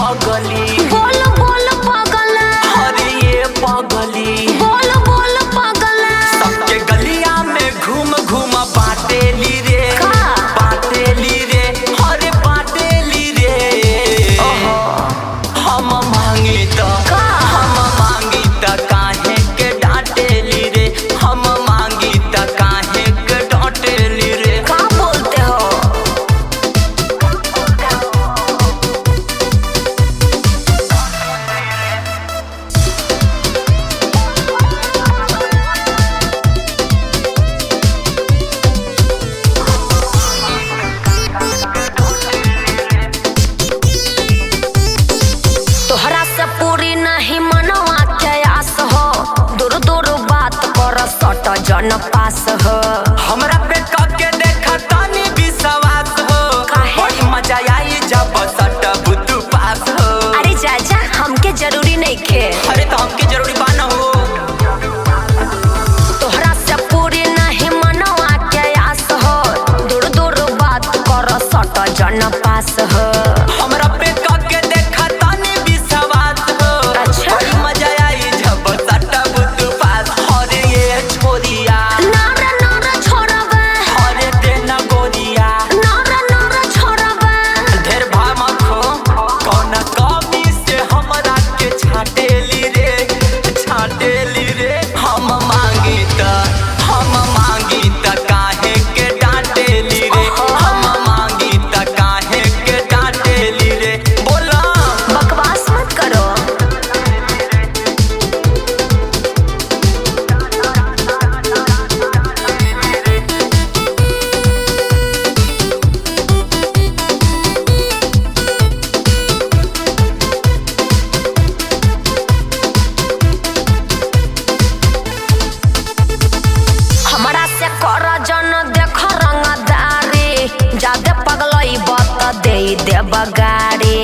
पगली बोल बोल पागल अरे ये पगली बोल बोल पागल सबके गलिया में घूम घूम बाटेली रे का? बाटेली रे अरे बाटेली रे हम मांगी तो का? हम मांगी तो काहे के डांटेली रे हम मांगी तो काहे के डांटेली रे का बोलते हो? तोहरा से पूरी नहीं मनवा के आस हो दूर दूर बात कर सट जन पास हो हमरा पे कके देखा तानी विश्वास हो काहे? बड़ी मजा आई जब सट बुतु पास हो अरे चाचा हमके जरूरी नहीं खे अरे तो हमके जरूरी बाना हो तोहरा से पूरी नहीं मनवा के आस हो दूर दूर बात कर सट जन पास हो हमरा पे कके देखा तानी विश्वास हो अच्छा। बड़ी मजा आई जब सट बुतु पास अरे ये छोरिया नारा नारा छोड़बे अरे देना गोरिया नारा छोड़बे ढेर भामखो कौन कमी से हमरा के छाटेली रे हम मांगी त काहे के डांटेली रे हम मांगी त काहे के डांटेली रे बोला बकवास मत करो। हमरा से कर जन देख रंगदारी जादे पगलई बत दे देब गाड़ी